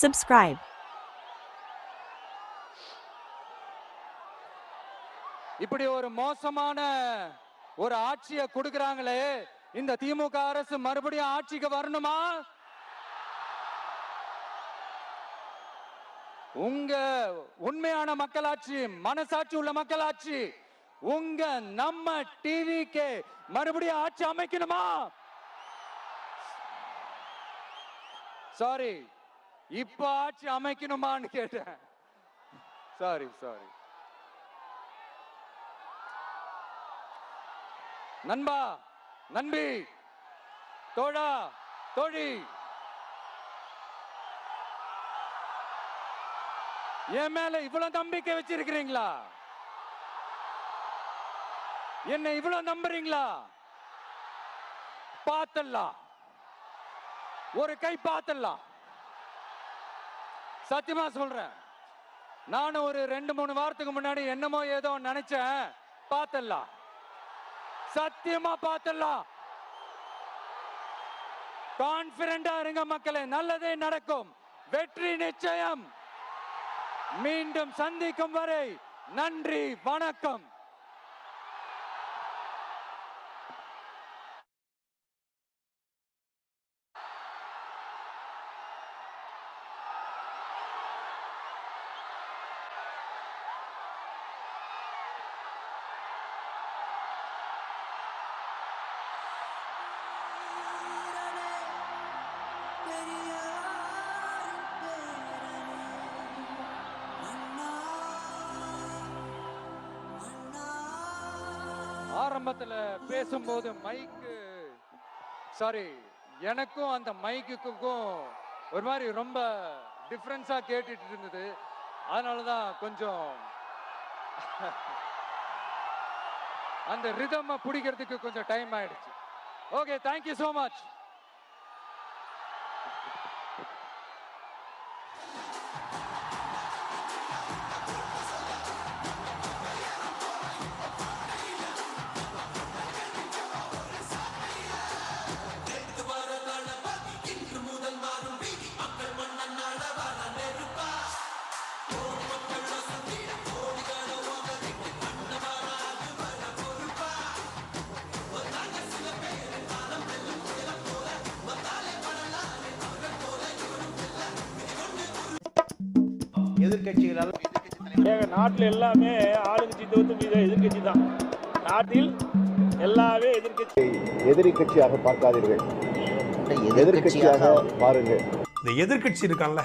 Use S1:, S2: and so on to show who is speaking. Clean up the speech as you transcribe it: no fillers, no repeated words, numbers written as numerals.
S1: Subscribe.
S2: இப்படி ஒரு மோசமான ஒரு ஆட்சியை கொடுக்கறாங்களே, இந்த திமுக அரசு மறுபடியும் ஆட்சிக்கு வரணுமா? உங்க உண்மையான மக்களாட்சி, மனசாட்சி உள்ள மக்களாட்சி, உங்க நம்ம டிவிக்கு மறுபடியும் ஆட்சி அமைக்கணுமா? சாரி, இப்ப ஆட்சி அமைக்கணுமான்னு கேட்டேன். சாரி. நண்பா, நண்பி, தோழா, தோழி, என் மேல இவ்வளவு நம்பிக்கை வச்சிருக்கிறீங்களா? என்ன இவ்வளவு நம்புறீங்களா? பார்த்தலாம், ஒரு கை பார்த்தலாம். சத்தியமா சொல்றேன், நானும் ஒரு 2-3 வாரத்துக்கு முன்னாடி என்னமோ ஏதோ நினைச்சேன். பார்த்தலாம், சத்தியமா பார்த்தலாம். கான்பிடண்டா இருங்க மக்களே, நல்லதே நடக்கும், வெற்றி நிச்சயம். மீண்டும் சந்திக்கும் வரை நன்றி, வணக்கம். ஆரம்பத்துல பேசும்போது மைக்கு, சாரி, எனக்கும் அந்த மைக்குக்கும் ஒரு மாதிரி ரொம்ப டிஃபரன்ஸா கேட்டுட்டு இருந்தது. அதனாலதான் கொஞ்சம் அந்த ரிதம் பிடிக்கிறதுக்கு கொஞ்சம் டைம் ஆயிடுச்சு. Okay, thank you so much.
S3: எதிர்கட்சிகளால்
S4: நாட்டில் எல்லாமே ஆளுங்கட்சி தவிர்த்து எதிர்கட்சி தான். நாட்டில் எல்லாமே எதிர்கட்சி.
S5: எதிரி கட்சியாக பார்க்காதீர்கள், எதிர்கட்சியாக பாருங்கள்.
S6: இந்த எதிர்கட்சி இருக்கான்ல,